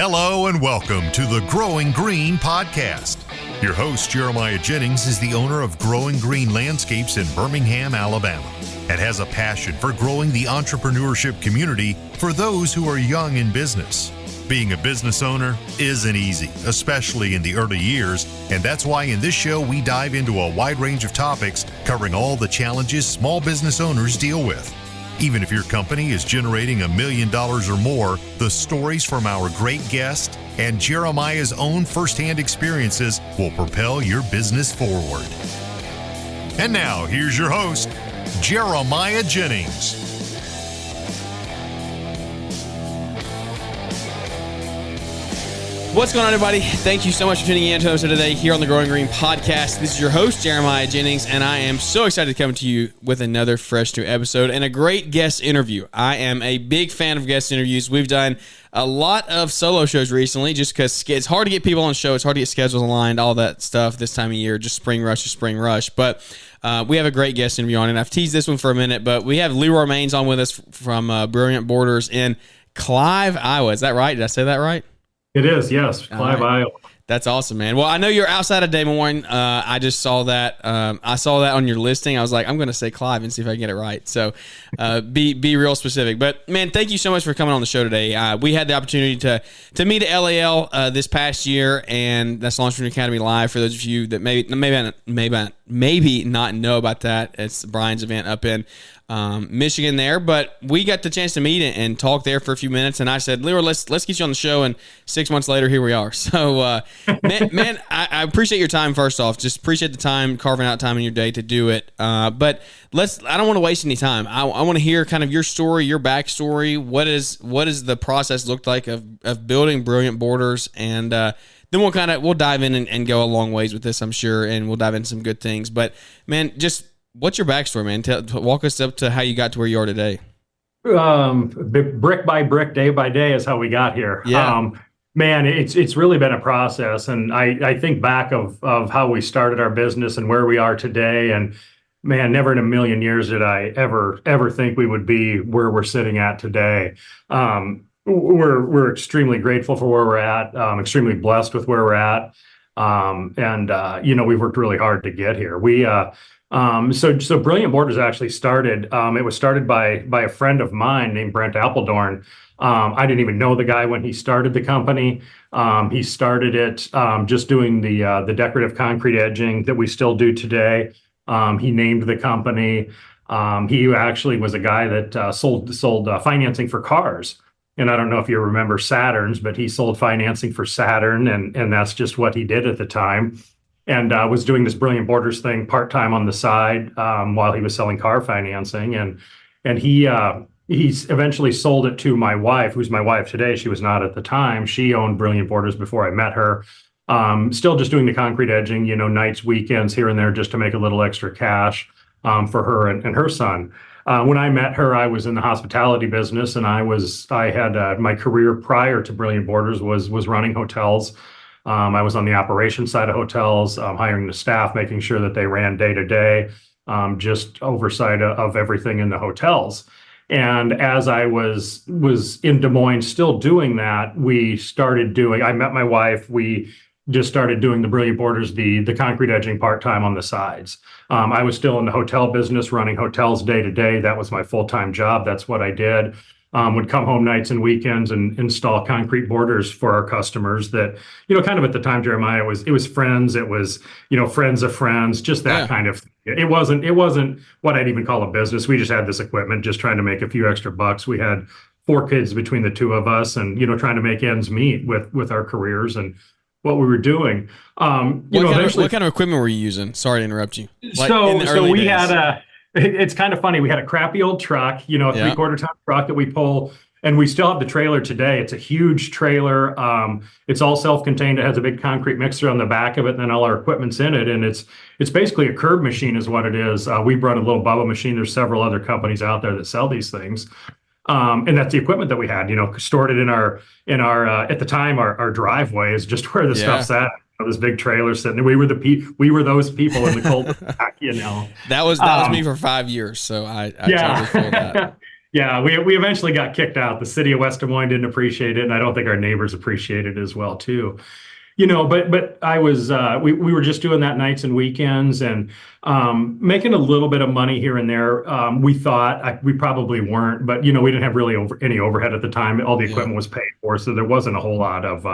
Hello and welcome to the Growing Green podcast. Your host, Jeremiah Jennings, is the owner of Growing Green Landscapes in Birmingham, Alabama, and has a passion for growing the entrepreneurship community for those who are young in business. Being a business owner isn't easy, especially in the early years, and that's why in this show we dive into a wide range of topics covering all the challenges small business owners deal with. Even if your company is generating $1 million or more, the stories from our great guest and Jeremiah's own firsthand experiences will propel your business forward. And now, here's your host, Jeremiah Jennings. What's going on, everybody? Thank you so much for tuning in to us today here on the Growing Green podcast. This is your host, Jeremiah Jennings, and I am so excited to come to you with another fresh new episode and a great guest interview. I am a big fan of guest interviews. We've done a lot of solo shows recently just because it's hard to get people on the show. It's hard to get schedules aligned, all that stuff this time of year, just spring rush to spring rush. But we have a great guest interview on, and I've teased this one for a minute, but we have LeRoy Mains on with us from Brilliant Borders in Clive, Iowa. Is that right? Did I say that right? It is, yes. Clive, right. Iowa. That's awesome, man. Well, I know you're outside of Des Moines. I just saw that. I saw that on your listing. I was like, I'm going to say Clive and see if I can get it right. So be real specific. But, man, thank you so much for coming on the show today. We had the opportunity to meet at LAL this past year, and that's Launch Academy Live. For those of you that maybe not know about that, it's Brian's event up in Michigan there, but we got the chance to meet and talk there for a few minutes, and I said, LeRoy, let's get you on the show, and 6 months later, here we are. So, man, I appreciate your time, first off. Just appreciate the time, carving out time in your day to do it. But I don't want to waste any time. I want to hear kind of your story, your backstory. What is the process looked like of building Brilliant Borders, and then we'll dive in and go a long ways with this, I'm sure, and we'll dive into some good things. But, man, just what's your backstory, man? Walk us up to how you got to where you are today. Brick by brick, day by day is how we got here. Yeah. Man, it's really been a process. And I think back of how we started our business and where we are today. And man, never in a million years did I ever think we would be where we're sitting at today. We're extremely grateful for where we're at, extremely blessed with where we're at. We've worked really hard to get here. So Brilliant Borders actually started. It was started by a friend of mine named Brent Appledorn. I didn't even know the guy when he started the company. He started it just doing the decorative concrete edging that we still do today. He named the company. He actually was a guy that sold financing for cars. And I don't know if you remember Saturns, but he sold financing for Saturn, and that's just what he did at the time. And was doing this Brilliant Borders thing part-time on the side while he was selling car financing. And he eventually sold it to my wife, who's my wife today. She was not at the time. She owned Brilliant Borders before I met her. Still just doing the concrete edging, nights, weekends, here and there, just to make a little extra cash for her and her son. When I met her, I was in the hospitality business, and I had my career prior to Brilliant Borders was running hotels. I was on the operations side of hotels, hiring the staff, making sure that they ran day to day, just oversight of everything in the hotels. And as I was in Des Moines still doing that, I met my wife. We just started doing the Brilliant Borders, the concrete edging part-time on the sides. I was still in the hotel business, running hotels day to day. That was my full-time job. That's what I did. Would come home nights and weekends and install concrete borders for our customers that, kind of at the time, Jeremiah, it was friends. It was, friends of friends, just that kind of thing. It wasn't what I'd even call a business. We just had this equipment, just trying to make a few extra bucks. We had 4 kids between the two of us and, trying to make ends meet with our careers and what we were doing. What kind of equipment were you using? Sorry to interrupt you. So we had it's kind of funny. We had a crappy old truck, a 3/4 ton truck that we pull, and we still have the trailer today. It's a huge trailer. It's all self-contained. It has a big concrete mixer on the back of it, and then all our equipment's in it. And it's basically a curb machine is what it is. We brought a little Bubba machine. There's several other companies out there that sell these things. And that's the equipment that we had, stored it in our at the time, our driveway is just where the stuff's at. This big trailer sitting there. We were those people in the cul-de-sac, That was me for 5 years, so I totally feel that. Yeah, we eventually got kicked out. The city of West Des Moines didn't appreciate it, and I don't think our neighbors appreciated it as well too. But I was we were just doing that nights and weekends and making a little bit of money here and there. We thought we probably weren't, but we didn't have really any overhead at the time. All the Yeah. equipment was paid for, so there wasn't a whole lot of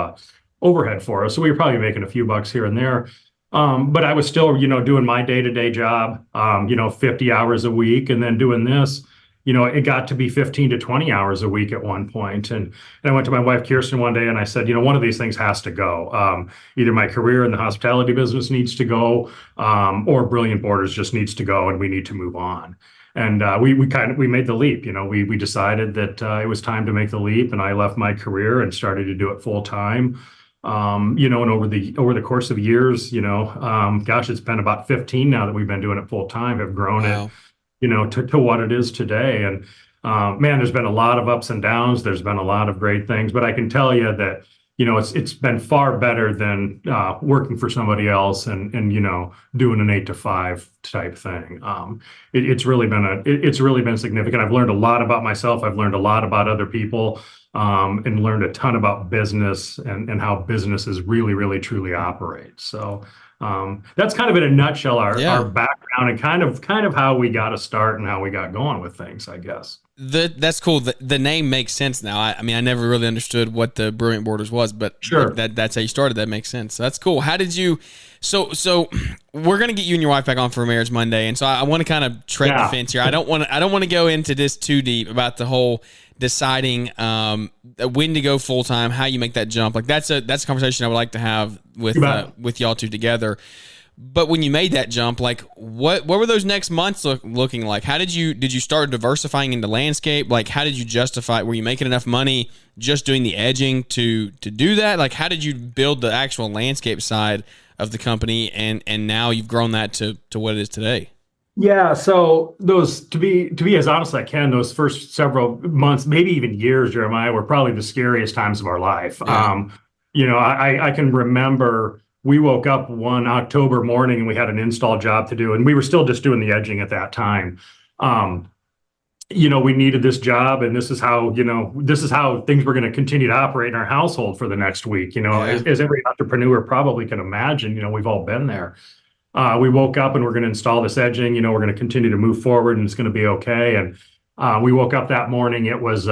overhead for us. So we were probably making a few bucks here and there. But I was still, doing my day-to-day job, 50 hours a week, and then doing this. It got to be 15 to 20 hours a week at one point. And I went to my wife, Kirsten, one day and I said, one of these things has to go. Either my career in the hospitality business needs to go, or Brilliant Borders just needs to go and we need to move on. And we made the leap. We decided that it was time to make the leap, and I left my career and started to do it full time. And over the course of years, gosh, it's been about 15 now that we've been doing it full time, have grown Wow. it to what it is today. And man, there's been a lot of ups and downs. There's been a lot of great things, but I can tell you that, it's been far better than working for somebody else and doing an 8 to 5 type thing. It's really been significant. I've learned a lot about myself. I've learned a lot about other people, and learned a ton about business and how businesses really, really, truly operate. So that's kind of in a nutshell our background and kind of how we got a start and how we got going with things, I guess. That's cool. The name makes sense now. I mean, I never really understood what the Brilliant Borders was, but Sure. that's how you started. That makes sense. So that's cool. How did you? So we're gonna get you and your wife back on for Marriage Monday, and so I want to kind of tread the fence here. I don't want to go into this too deep about the whole deciding when to go full time, how you make that jump. Like that's a conversation I would like to have with y'all two together. But when you made that jump, like what were those next months looking like? How did you start diversifying into landscape? Like how did you justify? Were you making enough money just doing the edging to do that? Like how did you build the actual landscape side of the company, and now you've grown that to what it is today? Yeah, so those to be as honest as I can, those first several months, maybe even years, Jeremiah, were probably the scariest times of our life. Yeah. I can remember we woke up one October morning and we had an install job to do, and we were still just doing the edging at that time. We needed this job, and this is how things were going to continue to operate in our household for the next week. As every entrepreneur probably can imagine, we've all been there. We woke up and we're going to install this edging, we're going to continue to move forward and it's going to be okay. And we woke up that morning, it was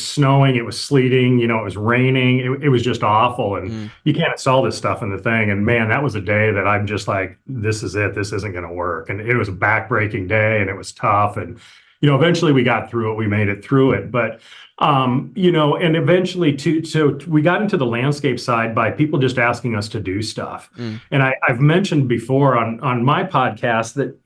snowing, it was sleeting, it was raining. It was just awful. And you can't install this stuff in the thing. And man, that was a day that I'm just like, this is it. This isn't going to work. And it was a backbreaking day and it was tough. And, eventually we got through it. We made it through it. But, and eventually we got into the landscape side by people just asking us to do stuff. And I've mentioned before on my podcast that,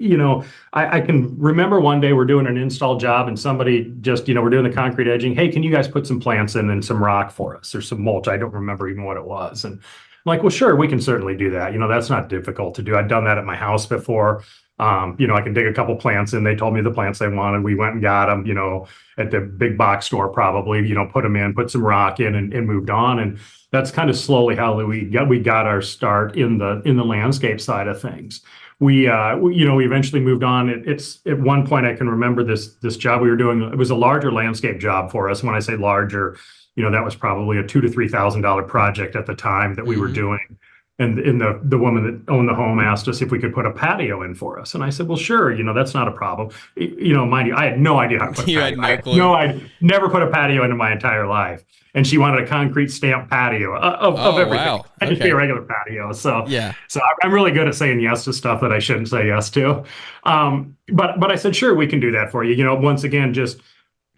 I can remember one day we're doing an install job and somebody just, we're doing the concrete edging. Hey, can you guys put some plants in and some rock for us or some mulch? I don't remember even what it was. And I'm like, well, sure, we can certainly do that. That's not difficult to do. I've done that at my house before. I can dig a couple plants in. They told me the plants they wanted. We went and got them, at the big box store, probably, put them in, put some rock in and moved on. And that's kind of slowly how we got our start in the landscape side of things. We eventually moved on. It's at one point I can remember this job we were doing. It was a larger landscape job for us. When I say larger, that was probably a $2,000 to $3,000 project at the time that we were doing. And the woman that owned the home asked us if we could put a patio in for us. And I said, well, sure, that's not a problem. Mind you, I had no idea how to put a patio. I'd never put a patio in my entire life. And she wanted a concrete stamp patio of everything. Wow. I just be a regular patio. So yeah. So I'm really good at saying yes to stuff that I shouldn't say yes to. But I said, sure, we can do that for you. Once again,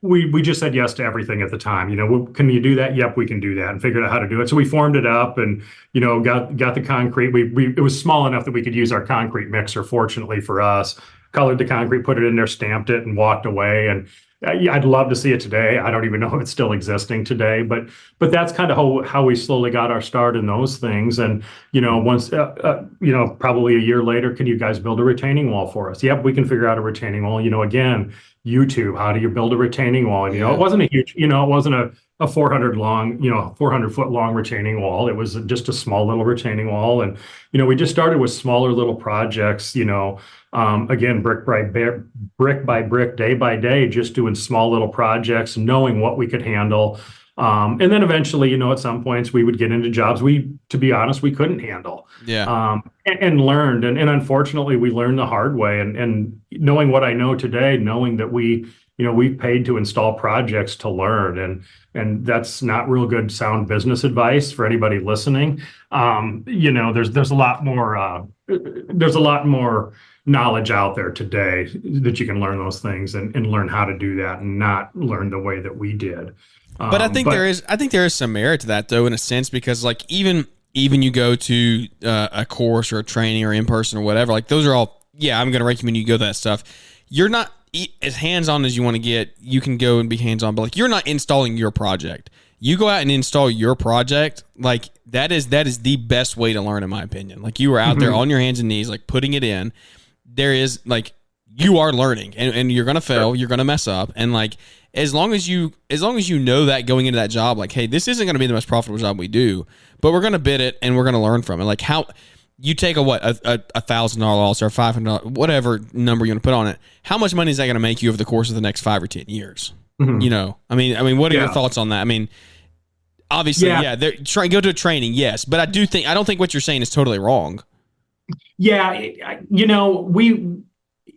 we just said yes to everything at the time. Can you do that? Yep, we can do that, and figured out how to do it. So we formed it up and, got the concrete. It was small enough that we could use our concrete mixer, fortunately for us, colored the concrete, put it in there, stamped it, and walked away. And I'd love to see it today. I don't even know if it's still existing today, but that's kind of how we slowly got our start in those things. And, once, probably a year later, can you guys build a retaining wall for us? Yep, we can figure out a retaining wall. Again, YouTube, how do you build a retaining wall? And, it wasn't a huge, it wasn't a a 400 foot long retaining wall. It was just a small little retaining wall. And, we just started with smaller little projects, again, brick by brick, day by day, just doing small little projects, knowing what we could handle. And then eventually, at some points we would get into jobs to be honest, we couldn't handle. Yeah. And learned. And unfortunately, we learned the hard way. And knowing what I know today, knowing that we've paid to install projects to learn. And that's not real good, sound business advice for anybody listening. There's a lot more knowledge out there today that you can learn those things and learn how to do that and not learn the way that we did. But I think there is some merit to that, though, in a sense, because like even you go to a course or a training or in person or whatever, like those are all, yeah, I'm going to recommend you go to that stuff. You're not as hands-on as you want to get. You can go and be hands-on, but like you're not installing your project. You go out and install your project. Like that is the best way to learn, in my opinion. Like you are out there on your hands and knees, like putting it in. There is like, you are learning and you're going to fail, you're going to mess up. And like, as long as you know that going into that job, like, hey, this isn't going to be the most profitable job we do, but we're going to bid it and we're going to learn from it. Like how you take a $1,000 loss or $500, whatever number you want to put on it. How much money is that going to make you over the course of the next 5 or 10 years? Mm-hmm. I mean, what are your thoughts on that? I mean, obviously, go to a training. Yes. But I don't think what you're saying is totally wrong. Yeah.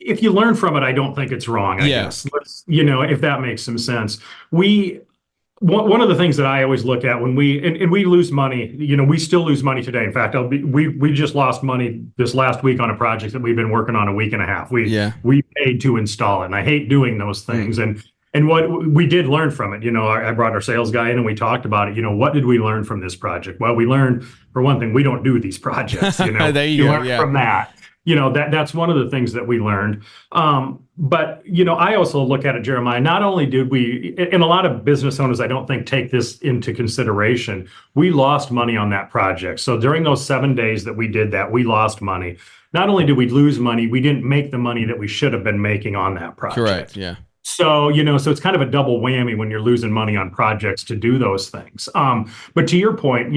If you learn from it, I don't think it's wrong. I guess, if that makes some sense. One of the things that I always look at when we lose money, we still lose money today. In fact, we just lost money this last week on a project that we've been working on a week and a half. We paid to install it, and I hate doing those things. And what we did learn from it, I brought our sales guy in and we talked about it. What did we learn from this project? Well, we learned, for one thing, we don't do these projects. There you go. Learn from that. That's one of the things that we learned. But I also look at it, Jeremiah, not only did we, and a lot of business owners, I don't think, take this into consideration. We lost money on that project. So during those 7 days that we did that, we lost money. Not only did we lose money, we didn't make the money that we should have been making on that project. Correct. Yeah. So, so it's kind of a double whammy when you're losing money on projects to do those things. But to your point,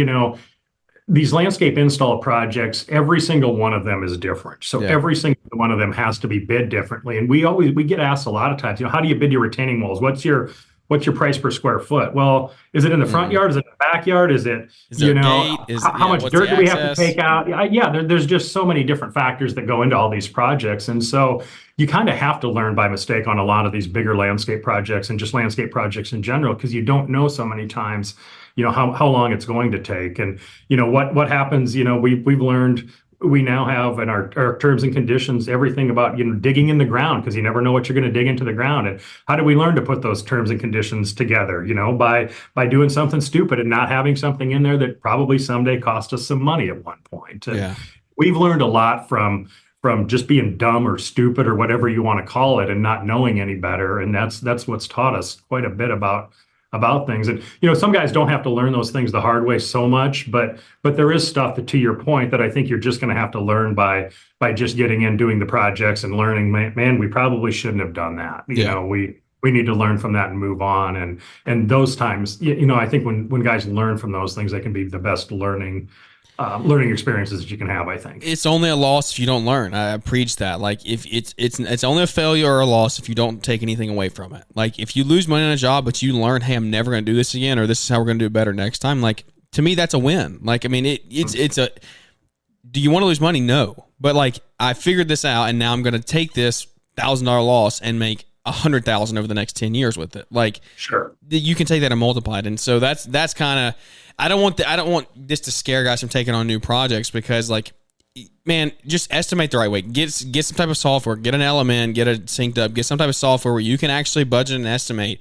these landscape install projects, every single one of them is different. So every single one of them has to be bid differently. And we get asked a lot of times, how do you bid your retaining walls? What's your price per square foot? Well, is it in the front yard? Is it in the backyard? Is it, how much dirt do we have to take out? There's just so many different factors that go into all these projects. And so you kind of have to learn by mistake on a lot of these bigger landscape projects and just landscape projects in general, because you don't know so many times how long it's going to take. And what happens, we've learned, we now have in our terms and conditions everything about digging in the ground, because you never know what you're going to dig into the ground. And how do we learn to put those terms and conditions together? By doing something stupid and not having something in there that probably someday cost us some money at one point. And we've learned a lot from just being dumb or stupid or whatever you want to call it and not knowing any better. And that's what's taught us quite a bit about things. And some guys don't have to learn those things the hard way so much, but there is stuff that, to your point, that I think you're just going to have to learn by just getting in, doing the projects and learning, man, we probably shouldn't have done that. We need to learn from that and move on. And those times, I think when guys learn from those things, they can be the best learning experiences that you can have. I think it's only a loss if you don't learn. I preach that. Like, if it's only a failure or a loss if you don't take anything away from it. Like, if you lose money on a job but you learn, hey, I'm never going to do this again, or this is how we're going to do it better next time. Like, to me, that's a win. Like, I mean, it's a. Do you want to lose money? No, but like, I figured this out, and now I'm going to take this $1,000 loss and make $100,000 over the next 10 years with it. Like, sure, you can take that and multiply it. And so that's kind of. I don't want this to scare guys from taking on new projects, because, like, man, just estimate the right way. Get some type of software, get an element, get it synced up, get some type of software where you can actually budget and estimate,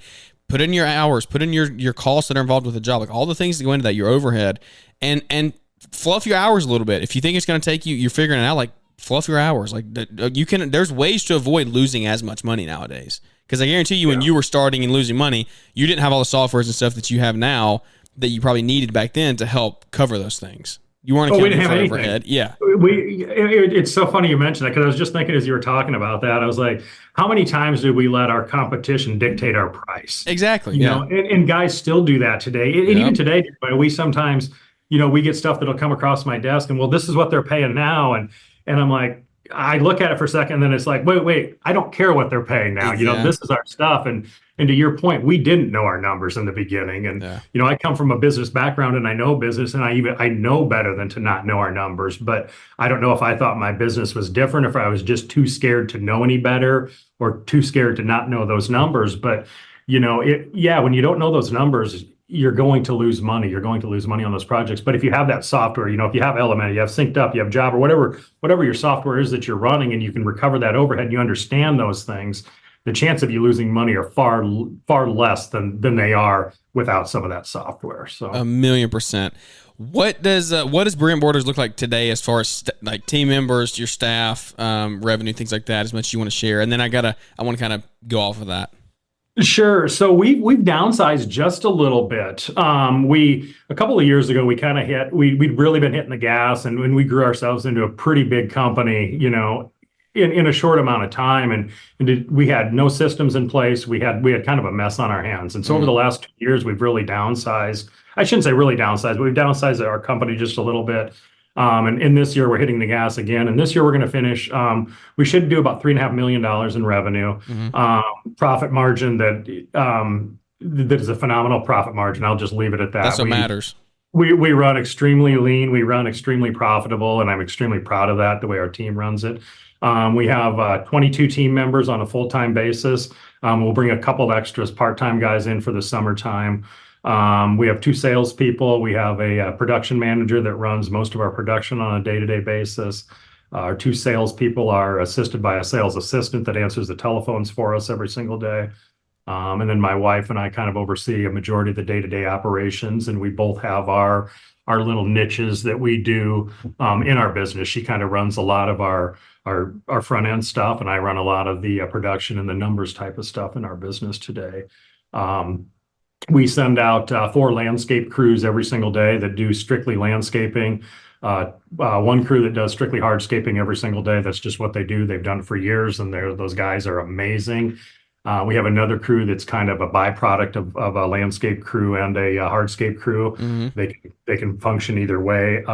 put in your hours, put in your costs that are involved with the job, like all the things that go into that, your overhead, and fluff your hours a little bit. If you think it's going to take you're figuring it out, like, fluff your hours. Like, there's ways to avoid losing as much money nowadays. Because I guarantee you, when you were starting and losing money, you didn't have all the softwares and stuff that you have now that you probably needed back then to help cover those things. You weren't Oh, we accounting didn't for have anything. overhead. Yeah. It's so funny you mentioned that because I was just thinking as you were talking about that, I was like, how many times did we let our competition dictate our price? Exactly. Yeah. And guys still do that today. And even Yep. today, we sometimes, we get stuff that'll come across my desk and, well, this is what they're paying now. And I'm like, I look at it for a second, and then it's like, wait, I don't care what they're paying now. Exactly. This is our stuff. And to your point, we didn't know our numbers in the beginning. And, Yeah. I come from a business background and I know business, and I know better than to not know our numbers. But I don't know if I thought my business was different, if I was just too scared to know any better or too scared to not know those numbers. But, when you don't know those numbers, you're going to lose money. You're going to lose money on those projects. But if you have that software, if you have Element, you have Synced Up, you have Job, or whatever your software is that you're running, and you can recover that overhead, and you understand those things, the chance of you losing money are far, far less than they are without some of that software. So 1,000,000%. What does Brilliant Borders look like today as far as like team members, your staff, revenue, things like that? As much as you want to share, and then I want to kind of go off of that. Sure. So we've downsized just a little bit. We a couple of years ago we kind of we'd really been hitting the gas, and when we grew ourselves into a pretty big company, in a short amount of time, and we had no systems in place. We had kind of a mess on our hands, and so over the last 2 years we've really downsized. I shouldn't say really downsized, but we've downsized our company just a little bit. And in this year, we're hitting the gas again. And this year, we're going to finish. We should do about $3.5 million in revenue. Profit margin that is a phenomenal profit margin. I'll just leave it at that. That's what matters. We run extremely lean. We run extremely profitable, and I'm extremely proud of that, the way our team runs it. We have 22 team members on a full-time basis. We'll bring a couple of extras, part-time guys in for the summertime. We have 2 salespeople. We have a production manager that runs most of our production on a day-to-day basis. Our 2 salespeople are assisted by a sales assistant that answers the telephones for us every single day. And then my wife and I kind of oversee a majority of the day-to-day operations, and we both have our little niches that we do in our business. She kind of runs a lot of our front end stuff, and I run a lot of the production and the numbers type of stuff in our business today. We send out 4 landscape crews every single day that do strictly landscaping. 1 crew that does strictly hardscaping every single day. That's just what they do. They've done it for years, and those guys are amazing. We have another crew that's kind of a byproduct of a landscape crew and a hardscape crew. They can function either way.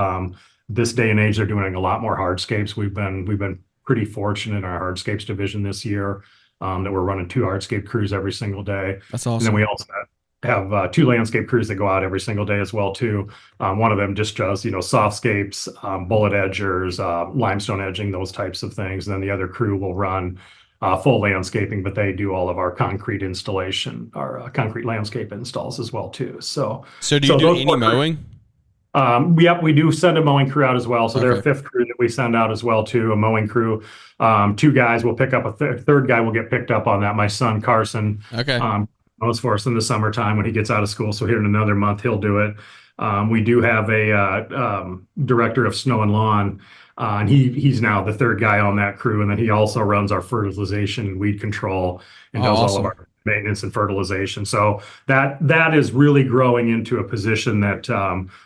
This day and age, they're doing a lot more hardscapes. We've been pretty fortunate in our hardscapes division this year that we're running 2 hardscape crews every single day. That's awesome. And then we also have 2 landscape crews that go out every single day as well too. One of them just does softscapes, bullet edgers, limestone edging, those types of things. And then the other crew will run full landscaping, but they do all of our concrete installation, our concrete landscape installs as well too. So do you do any mowing? Yep, we do send a mowing crew out as well. So they're a Okay. 5th crew that we send out as well too, a mowing crew. 2 guys will pick up a third guy will get picked up on that. My son Carson Okay. mows for us in the summertime when he gets out of school. So here in another month he'll do it. We do have a director of snow and lawn. And he's now the 3rd guy on that crew, and then he also runs our fertilization and weed control and does all of our maintenance and fertilization. So that is really growing into a position that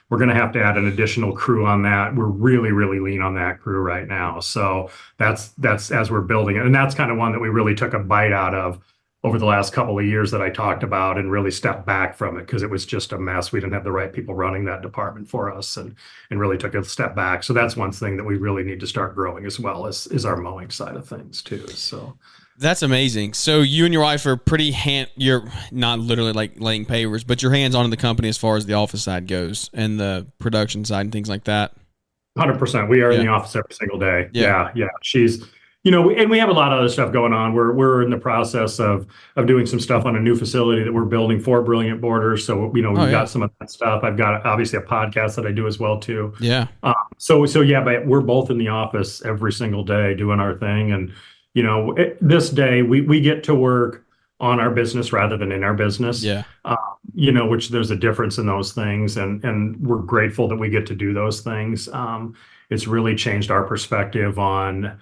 we're going to have to add an additional crew on that. We're really, really lean on that crew right now. So that's as we're building it, and that's kind of one that we really took a bite out of over the last couple of years that I talked about, and really stepped back from it because it was just a mess. We didn't have the right people running that department for us, and really took a step back. So that's one thing that we really need to start growing as well, is our mowing side of things too. So that's amazing. So you and your wife are you're not literally like laying pavers, but you're hands on in the company as far as the office side goes and the production side and things like that. 100%. We are in the office every single day. Yeah. She's, and we have a lot of other stuff going on. We're in the process of doing some stuff on a new facility that we're building for Brilliant Borders. So, we've got some of that stuff. I've got obviously a podcast that I do as well too. Yeah. So yeah, but we're both in the office every single day doing our thing. And, this day we get to work on our business rather than in our business. Yeah. Which there's a difference in those things. And we're grateful that we get to do those things. It's really changed our perspective on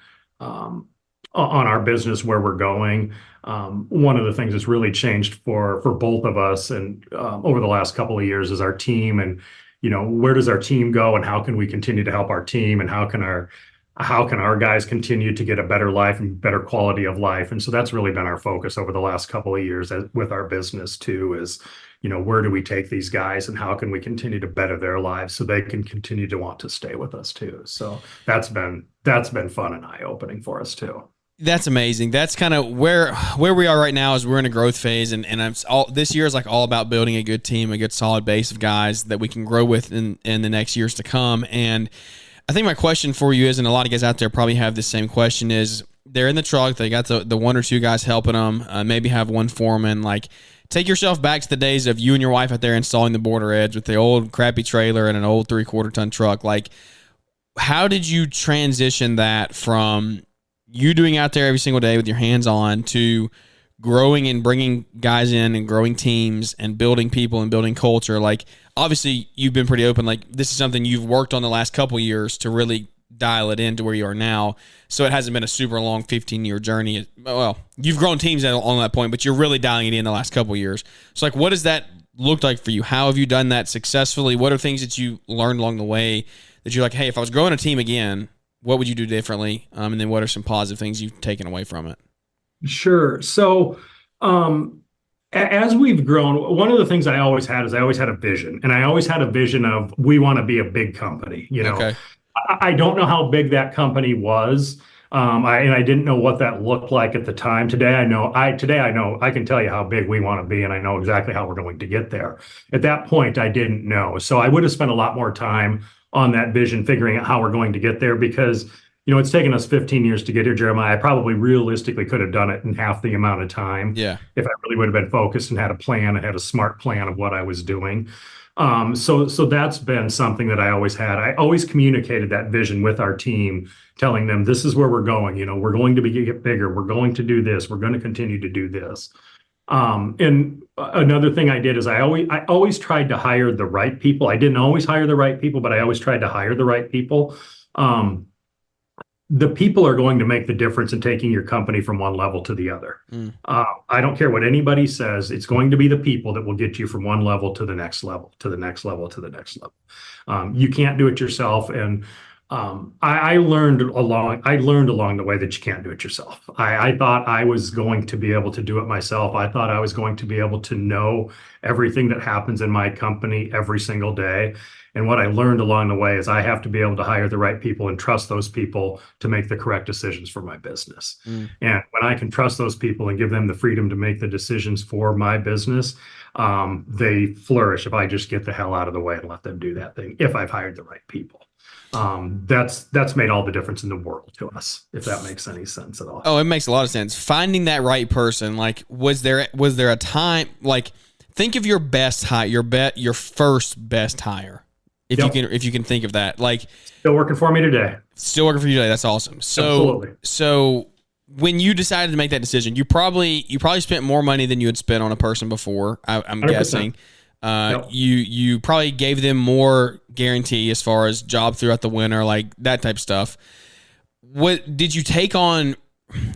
our business, where we're going. One of the things that's really changed for both of us and over the last couple of years is our team. And where does our team go and how can we continue to help our team, and how can our guys continue to get a better life and better quality of life. And so that's really been our focus over the last couple of years with our business too, is, where do we take these guys and how can we continue to better their lives so they can continue to want to stay with us too. So that's been fun and eye-opening for us too. That's amazing. That's kind of where we are right now. Is we're in a growth phase, and this year is like all about building a good team, a good solid base of guys that we can grow with in the next years to come. And I think my question for you is, and a lot of guys out there probably have the same question, is they're in the truck, they got the one or two guys helping them, maybe have one foreman. Like, take yourself back to the days of you and your wife out there installing the border edge with the old crappy trailer and an old 3/4 ton truck. Like, how did you transition that from you doing out there every single day with your hands on to growing and bringing guys in and growing teams and building people and building culture? Like, obviously you've been pretty open. Like, this is something you've worked on the last couple of years to really dial it into where you are now. So it hasn't been a super long 15-year journey. Well, you've grown teams on that point, but you're really dialing it in the last couple of years. So, like, what does that look like for you? How have you done that successfully? What are things that you learned along the way that you're like, hey, if I was growing a team again, what would you do differently? And then what are some positive things you've taken away from it? Sure. So, as we've grown, one of the things I always had a vision, and I always had a vision of, we want to be a big company. Okay. I don't know how big that company was. I didn't know what that looked like at the time. Today I know I can tell you how big we want to be, and I know exactly how we're going to get there. At that point, I didn't know. So I would have spent a lot more time on that vision, figuring out how we're going to get there, because it's taken us 15 years to get here, Jeremiah. I probably realistically could have done it in half the amount of time. Yeah. If I really would have been focused and had a plan, and had a smart plan of what I was doing. So that's been something that I always had. I always communicated that vision with our team, telling them, this is where we're going. We're going to get bigger. We're going to do this. We're going to continue to do this. And another thing I did is I always tried to hire the right people. I didn't always hire the right people, but I always tried to hire the right people. The people are going to make the difference in taking your company from one level to the other. I don't care what anybody says. It's going to be the people that will get you from one level to the next level, to the next level, to the next level. You can't do it yourself. And I learned along the way that you can't do it yourself. I thought I was going to be able to do it myself. I thought I was going to be able to know everything that happens in my company every single day. And what I learned along the way is I have to be able to hire the right people and trust those people to make the correct decisions for my business. And when I can trust those people and give them the freedom to make the decisions for my business, they flourish if I just get the hell out of the way and let them do that thing, if I've hired the right people. That's made all the difference in the world to us, if that makes any sense at all. Oh, it makes a lot of sense. Finding that right person, like, was there a time, like, think of your best hire, your first best hire. If you can think of that, like, still working for me today. Still working for you today. That's awesome. Absolutely. So when you decided to make that decision, you probably spent more money than you had spent on a person before. I'm 100%. Guessing. You probably gave them more guarantee as far as job throughout the winter, like that type of stuff. What did you take on?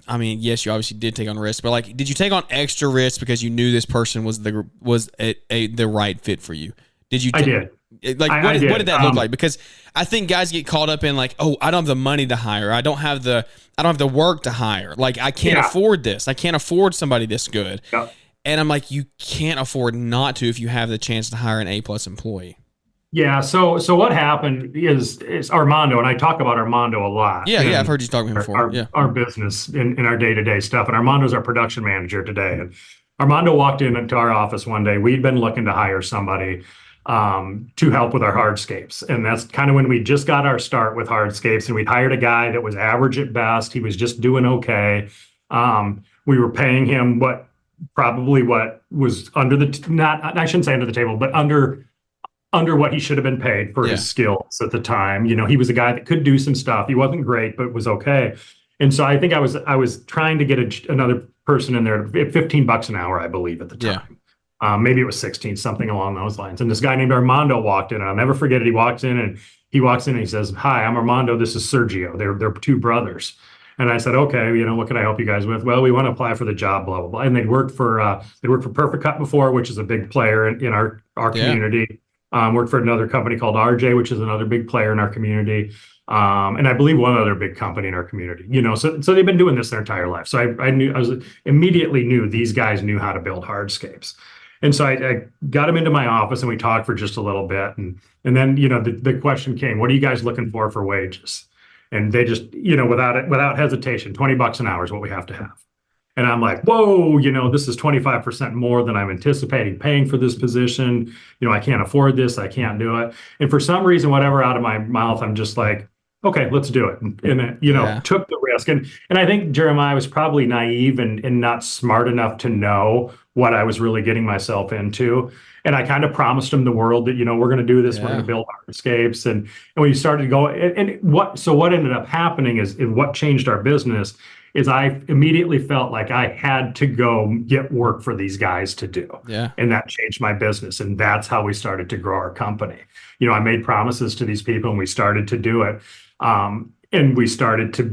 I mean, yes, you obviously did take on risk, but like, did you take on extra risk because you knew this person was the right fit for you? Did you? I did. Like, what did that look like? Because I think guys get caught up in like, oh, I don't have the money to hire. I don't have the work to hire. Like, I can't afford this. I can't afford somebody this good. Yeah. And I'm like, you can't afford not to if you have the chance to hire an A+ employee. Yeah. So what happened is Armando, and I talk about Armando a lot. Yeah. I've heard you talk about him before. Our business in our day-to-day stuff. And Armando's our production manager today. And Armando walked into our office one day. We'd been looking to hire somebody to help with our hardscapes. And that's kind of when we just got our start with hardscapes, and we'd hired a guy that was average at best. He was just doing okay. We were paying him what was under I shouldn't say under the table, but under what he should have been paid for his skills at the time. He was a guy that could do some stuff. He wasn't great, but was okay. And so I think I was trying to get another person in there at $15 an hour, I believe, at the time. Maybe it was 16, something along those lines. And this guy named Armando walked in, and I'll never forget it. He walks in and he says, "Hi, I'm Armando. This is Sergio. They're two brothers." And I said, "Okay, what can I help you guys with?" "Well, we want to apply for the job, blah, blah, blah." And they'd worked for Perfect Cut before, which is a big player in our community. Worked for another company called RJ, which is another big player in our community. And I believe one other big company in our community, so they've been doing this their entire life. So I immediately knew these guys knew how to build hardscapes. And so I got them into my office and we talked for just a little bit. And then, the question came, what are you guys looking for wages? And they just, without hesitation, $20 an hour is what we have to have. And I'm like, whoa, this is 25% more than I'm anticipating paying for this position. I can't afford this. I can't do it. And for some reason, whatever out of my mouth, I'm just like, okay, let's do it. And took the risk. And I think Jeremiah was probably naive and not smart enough to know what I was really getting myself into. And I kind of promised him the world that, we're going to do this. We're going to build hardscapes. And when you started to go, what ended up happening is what changed our business is I immediately felt like I had to go get work for these guys to do. Yeah. And that changed my business. And that's how we started to grow our company. I made promises to these people and we started to do it. And we started to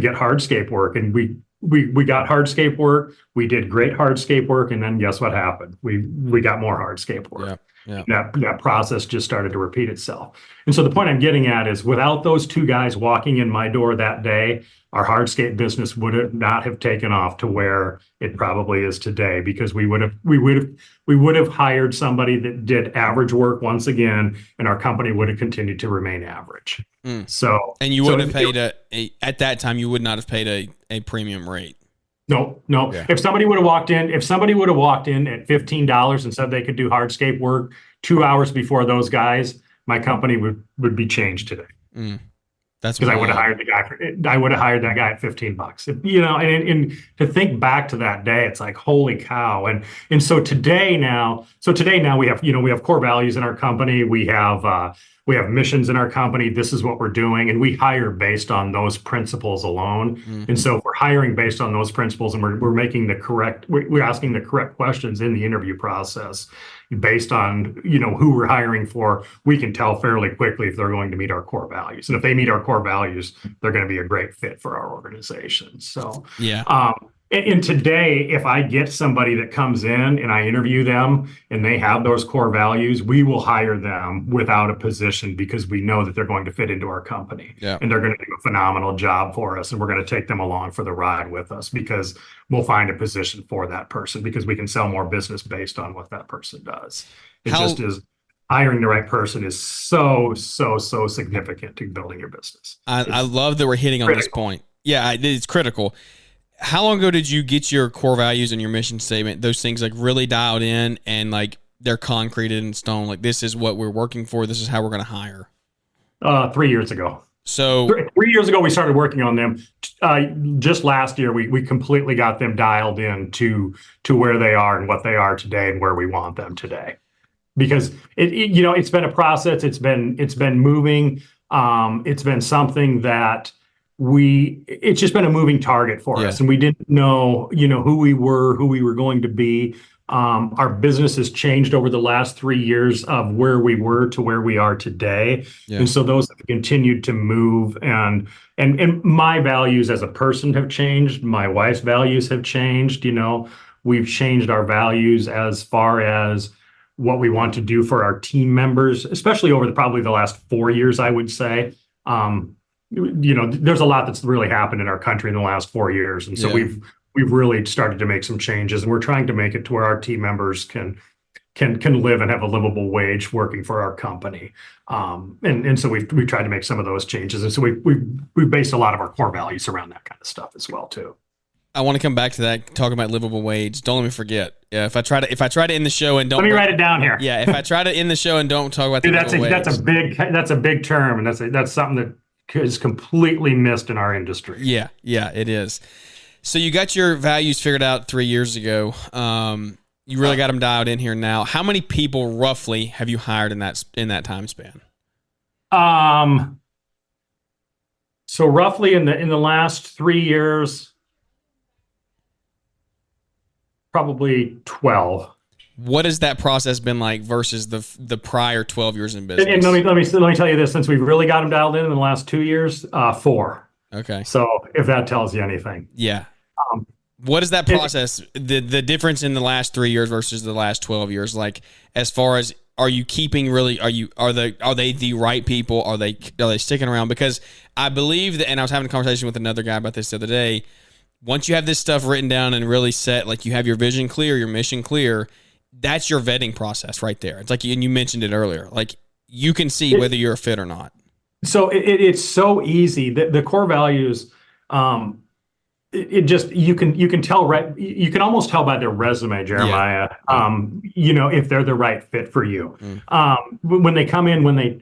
get hardscape work, and we got hardscape work. We did great hardscape work, and then guess what happened? We got more hardscape work. Yeah. That process just started to repeat itself. And so the point I'm getting at is, without those two guys walking in my door that day, our hardscape business would not have taken off to where it probably is today, because we would have hired somebody that did average work once again, and our company would have continued to remain average. So, and you wouldn't have paid at that time, you would not have paid a premium rate. No. Yeah. If somebody would have walked in at $15 and said they could do hardscape work 2 hours before those guys, my company would be changed today. That's because I would have hired the guy. I would have hired that guy at $15. And to think back to that day, it's like, holy cow. And so today now we have core values in our company. We have missions in our company. This is what we're doing, and we hire based on those principles alone. And so if we're hiring based on those principles, and we're asking the correct questions in the interview process based on who we're hiring for, we can tell fairly quickly if they're going to meet our core values. And if they meet our core values, they're going to be a great fit for our organization. So and today, if I get somebody that comes in and I interview them and they have those core values, we will hire them without a position, because we know that they're going to fit into our company. And they're going to do a phenomenal job for us. And we're going to take them along for the ride with us, because we'll find a position for that person, because we can sell more business based on what that person does. Just is hiring the right person is so significant to building your business. I love that we're hitting on this point. Yeah, it's critical. How long ago did you get your core values and your mission statement, those things like really dialed in and like they're concreted in stone? Like, this is what we're working for. This is how we're going to hire. 3 years ago. So 3 years ago, we started working on them. Just last year, we completely got them dialed in to where they are and what they are today and where we want them today. Because it's been a process. It's been moving. It's been something that it's just been a moving target for us, and we didn't know, who we were going to be. Our business has changed over the last 3 years of where we were to where we are today. And so those have continued to move, and my values as a person have changed. My wife's values have changed. We've changed our values as far as what we want to do for our team members, especially over probably the last 4 years, I would say. There's a lot that's really happened in our country in the last 4 years. And so we've really started to make some changes, and we're trying to make it to where our team members can live and have a livable wage working for our company. And so we tried to make some of those changes. And so we based a lot of our core values around that kind of stuff as well too. I want to come back to that, talking about livable wage. Don't let me forget. If I try to end the show and don't, let me write it down here. Yeah, if I try to end the show and don't talk about the livable wage, that's a big term, and that's something that is completely missed in our industry. Yeah, it is. So you got your values figured out 3 years ago. You really got them dialed in here now. How many people roughly have you hired in that time span? So roughly in the last 3 years, probably 12. What has that process been like versus the prior 12 years in business? And let me tell you this: since we've really got them dialed in the last 2 years, 4. Okay. So if that tells you anything. Yeah. What is that process? The difference in the last 3 years versus the last 12 years, like as far as are you keeping really, are they the right people? Are they sticking around? Because I believe that, and I was having a conversation with another guy about this the other day. Once you have this stuff written down and really set, like you have your vision clear, your mission clear, that's your vetting process right there. It's like, and you mentioned it earlier, like you can see whether you're a fit or not. So it's so easy. The core values, it just you can tell, right, you can almost tell by their resume, Jeremiah, if they're the right fit for you. When they come in, when they,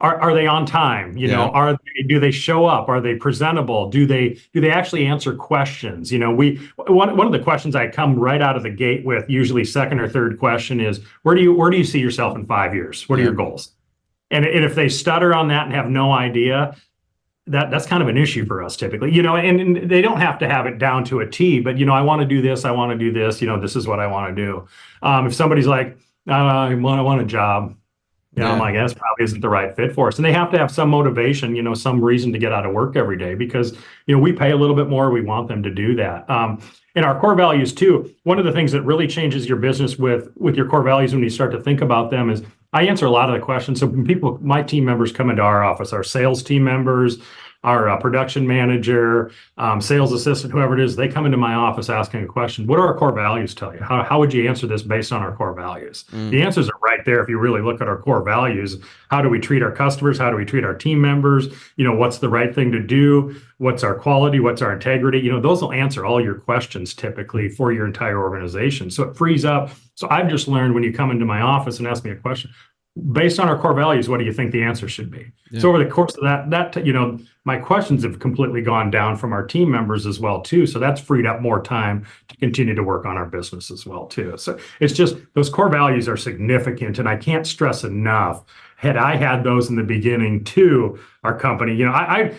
are they on time? Do they show up? Are they presentable? Do they actually answer questions? One of the questions I come right out of the gate with, usually second or third question, is where do you see yourself in 5 years? What are your goals? And if they stutter on that and have no idea, that's kind of an issue for us typically, and they don't have to have it down to a T, but I want to do this, this is what I want to do. If somebody's like, I want a job, I'm like, that probably isn't the right fit for us. And they have to have some motivation, some reason to get out of work every day, because we pay a little bit more. We want them to do that. And our core values too. One of the things that really changes your business with your core values when you start to think about them is, I answer a lot of the questions. So when my team members come into our office, our sales team members, our production manager, sales assistant, whoever it is, they come into my office asking a question. What do our core values tell you? How would you answer this based on our core values? The answers are right there if you really look at our core values. How do we treat our customers? How do we treat our team members? What's the right thing to do? What's our quality? What's our integrity? Those will answer all your questions typically for your entire organization. So it frees up. So I've just learned, when you come into my office and ask me a question, based on our core values, what do you think the answer should be? Yeah. So over the course of that, my questions have completely gone down from our team members as well too. So that's freed up more time to continue to work on our business as well too. So it's just, those core values are significant, and I can't stress enough. Had I had those in the beginning to our company, I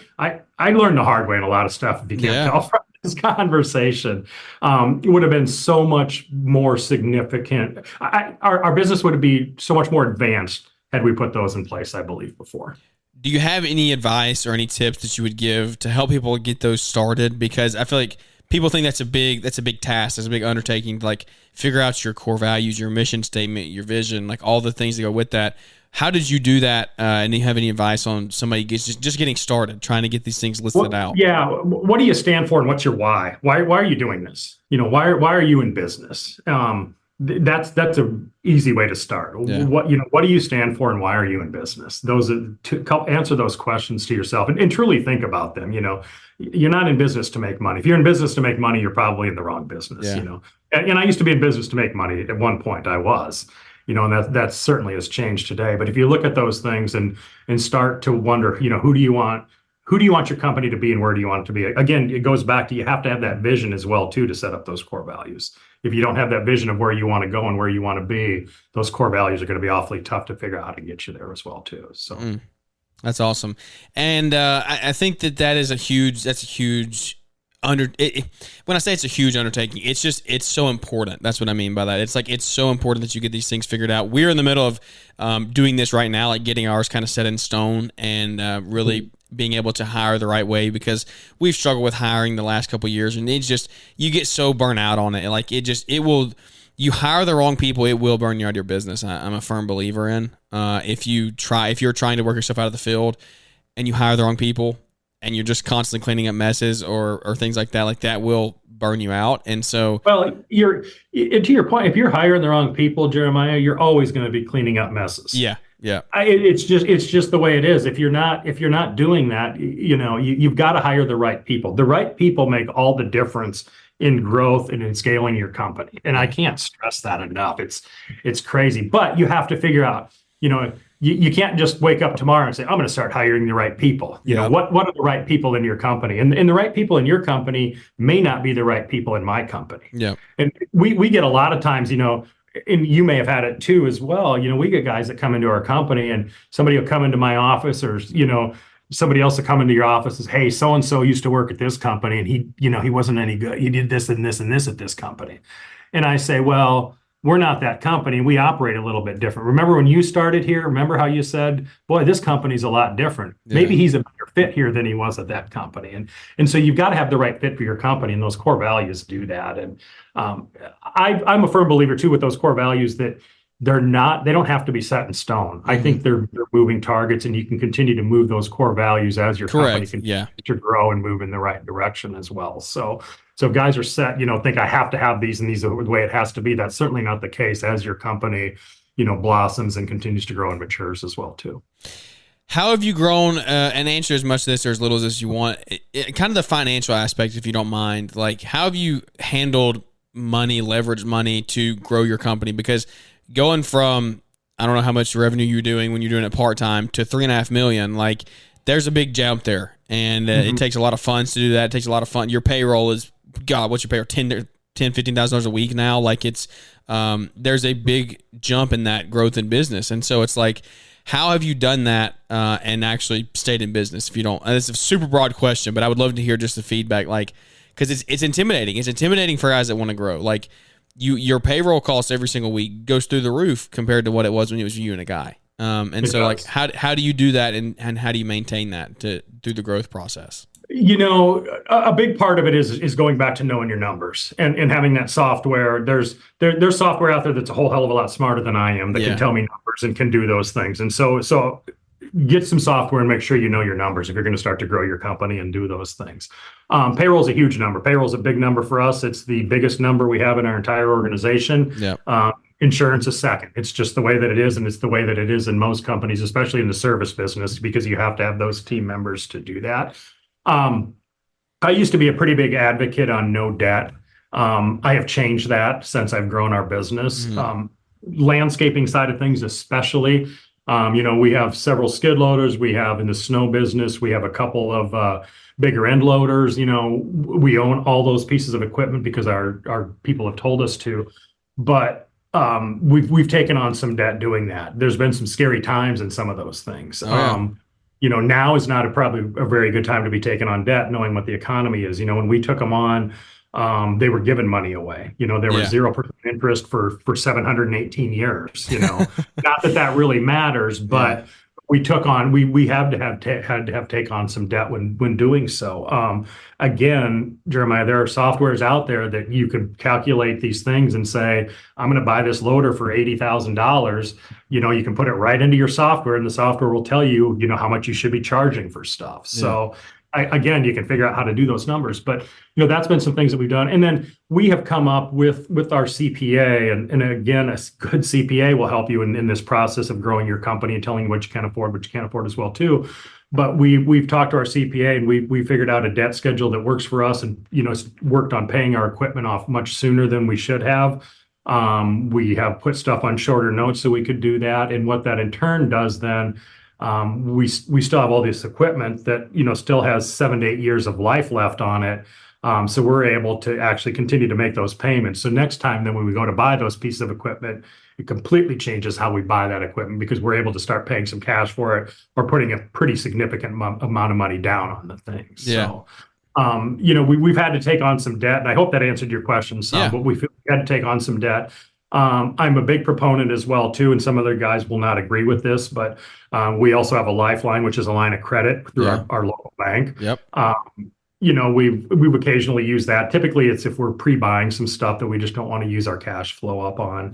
learned the hard way in a lot of stuff, if you can't tell from this conversation. It would have been so much more significant. Our business would be so much more advanced had we put those in place, I believe, before. Do you have any advice or any tips that you would give to help people get those started? Because I feel like people think that's a big task, that's a big undertaking to like figure out your core values, your mission statement, your vision, like all the things that go with that. How did you do that? And do you have any advice on somebody just getting started, trying to get these things listed out? Yeah. What do you stand for, and what's your why? Why are you doing this? Why are you in business? That's an easy way to start. Yeah. What do you stand for, and why are you in business? Those are answer those questions to yourself and truly think about them. You're not in business to make money. If you're in business to make money, you're probably in the wrong business. Yeah. And I used to be in business to make money. At one point I was. And that certainly has changed today. But if you look at those things and start to wonder, who do you want your company to be, and where do you want it to be? Again, it goes back to, you have to have that vision as well too to set up those core values. If you don't have that vision of where you want to go and where you want to be, those core values are going to be awfully tough to figure out how to get you there as well too. So that's awesome. And I think that is a huge when I say it's a huge undertaking, it's so important. That's what I mean by that. It's like, it's so important that you get these things figured out. We're in the middle of doing this right now, like getting ours kind of set in stone, and really being able to hire the right way, because we've struggled with hiring the last couple of years, and it's just, you get so burnt out on it. Like you hire the wrong people, it will burn you out of your business. I'm a firm believer in, if you're trying to work yourself out of the field and you hire the wrong people, and you're just constantly cleaning up messes or things like that will burn you out. And so, well, to your point, if you're hiring the wrong people, Jeremiah, you're always going to be cleaning up messes. Yeah. Yeah. It's just the way it is. If you're not doing that, you've got to hire the right people. The right people make all the difference in growth and in scaling your company. And I can't stress that enough. It's crazy, but you have to figure out, you can't just wake up tomorrow and say, I'm going to start hiring the right people. What are the right people in your company? And the right people in your company may not be the right people in my company. Yeah. And we get a lot of times, and you may have had it too as well. We get guys that come into our company, and somebody will come into my office, or, somebody else will come into your office and say, hey, so-and-so used to work at this company, and he wasn't any good. He did this and this and this at this company. And I say, well, we're not that company. We operate a little bit different. Remember when you started here? Remember how you said, boy, this company's a lot different. Yeah. Maybe he's a better fit here than he was at that company. And so you've got to have the right fit for your company, and those core values do that. And I'm a firm believer too with those core values that they don't have to be set in stone. I think they're moving targets, and you can continue to move those core values as your company Correct. continues to grow and move in the right direction as well. So if guys are set, think I have to have these and these are the way it has to be. That's certainly not the case as your company, blossoms and continues to grow and matures as well too. How have you grown, and answer as much of this or as little as you want, kind of the financial aspect, if you don't mind, like how have you handled money, leveraged money to grow your company? Because going from, I don't know how much revenue you're doing when you're doing it part-time to $3.5 million, like there's a big jump there. And it takes a lot of funds to do that. It takes a lot of fun. Your payroll is, God, what's your payroll? $15,000 a week now. Like it's, there's a big jump in that growth in business. And so it's like, how have you done that and actually stayed in business? If you don't, it's a super broad question, but I would love to hear just the feedback, like, because it's intimidating. It's intimidating for guys that want to grow. Like your payroll costs every single week goes through the roof compared to what it was when it was you and a guy. And so like, how do you do that and how do you maintain that through the growth process? A big part of it is going back to knowing your numbers and having that software. There's software out there that's a whole hell of a lot smarter than I am that can tell me numbers and can do those things. And so get some software and make sure you know your numbers if you're going to start to grow your company and do those things. Payroll is a huge number. Payroll is a big number for us. It's the biggest number we have in our entire organization. Insurance is second. It's just the way that it is, and it's the way that it is in most companies, especially in the service business, because you have to have those team members to do that. I used to be a pretty big advocate on no debt. I have changed that since I've grown our business. Landscaping side of things, especially, we have several skid loaders. We have in the snow business, we have a couple of bigger end loaders. We own all those pieces of equipment because our people have told us to. But we've taken on some debt doing that. There's been some scary times in some of those things. Now is not probably a very good time to be taking on debt, knowing what the economy is. When we took them on, they were giving money away. There was 0% interest for 718 years. Not that really matters, but we took on. We had to have take on some debt when doing so. Again, Jeremiah, there are softwares out there that you can calculate these things and say, I'm going to buy this loader for $80,000. You can put it right into your software, and the software will tell you, how much you should be charging for stuff. So. Again, you can figure out how to do those numbers, but that's been some things that we've done. And then we have come up with our CPA, and again, a good CPA will help you in this process of growing your company and telling you what you can afford, what you can't afford as well too. But we've talked to our CPA, and we figured out a debt schedule that works for us, and it's worked on paying our equipment off much sooner than we should have. We have put stuff on shorter notes so we could do that, and what that in turn does then. We still have all this equipment that still has 7 to 8 years of life left on it, so we're able to actually continue to make those payments. So next time, then when we go to buy those pieces of equipment, it completely changes how we buy that equipment because we're able to start paying some cash for it or putting a pretty significant amount of money down on the things. So, we've had to take on some debt, and I hope that answered your question some. But we had to take on some debt. I'm a big proponent as well too, and some other guys will not agree with this, but we also have a lifeline, which is a line of credit through our local bank. We've occasionally used that. Typically, it's if we're pre-buying some stuff that we just don't want to use our cash flow up on.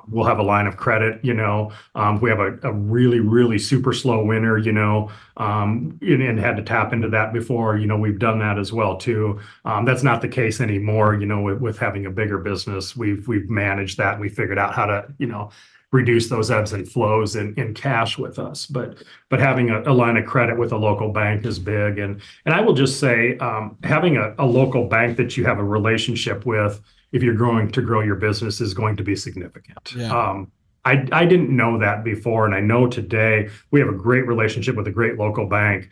We'll have a line of credit. If we have a really, really super slow winter, and had to tap into that before, we've done that as well too. That's not the case anymore. With having a bigger business, we've managed that, and we figured out how to, reduce those ebbs and flows in cash with us. But having a line of credit with a local bank is big. And I will just say, having a local bank that you have a relationship with, if you're going to grow your business, is going to be significant. I didn't know that before, and I know today we have a great relationship with a great local bank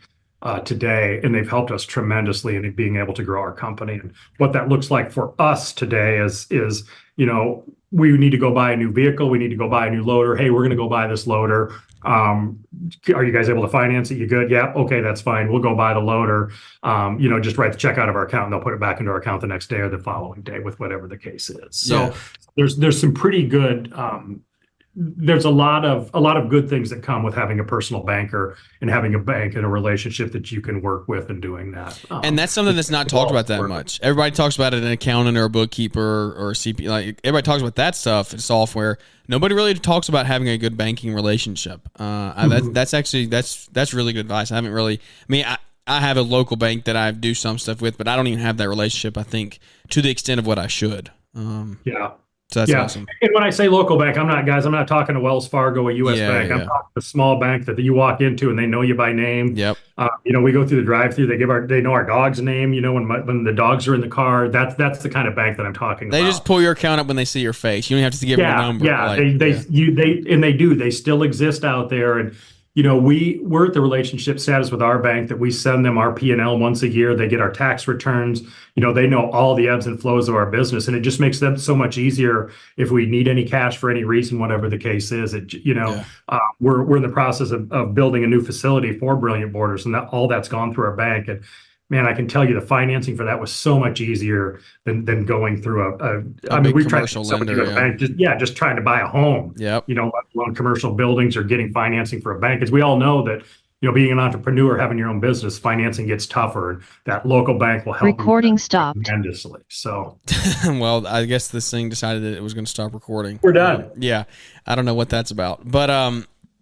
today, and they've helped us tremendously in being able to grow our company. And what that looks like for us today is we need to go buy a new vehicle. We need to go buy a new loader. Hey, we're going to go buy this loader. Are you guys able to finance it? You good? Yeah. Okay, that's fine. We'll go buy the loader. Just write the check out of our account, and they'll put it back into our account the next day or the following day with whatever the case is. So there's some pretty good there's a lot of good things that come with having a personal banker and having a bank and a relationship that you can work with and doing that. And that's something that's not talked about that much. Everybody talks about an accountant or a bookkeeper or a CPA. Like everybody talks about that stuff in software. Nobody really talks about having a good banking relationship. That's really good advice. I haven't really. I mean, I have a local bank that I do some stuff with, but I don't even have that relationship, I think, to the extent of what I should. Yeah. So that's awesome. And when I say local bank, I'm not talking to Wells Fargo, a U.S. bank. I'm talking a small bank that you walk into and they know you by name. Yep. We go through the drive-through. They know our dog's name. When the dogs are in the car, that's the kind of bank that I'm talking about. They just pull your account up when they see your face. You don't have to give them a number. Yeah, they still exist out there. And we're at the relationship status with our bank that we send them our P&L once a year. They get our tax returns. They know all the ebbs and flows of our business, and it just makes them so much easier if we need any cash for any reason, whatever the case is. We're in the process of building a new facility for Brilliant Borders, and all that's gone through our bank. And man, I can tell you the financing for that was so much easier than going through we've tried to bank, just trying to buy a home. Yep. Let alone commercial buildings or getting financing for a bank. As we all know that, being an entrepreneur, having your own business, financing gets tougher, and that local bank will help. Recording stopped tremendously. So, well, I guess this thing decided that it was going to stop recording. We're done. Yeah, I don't know what that's about, but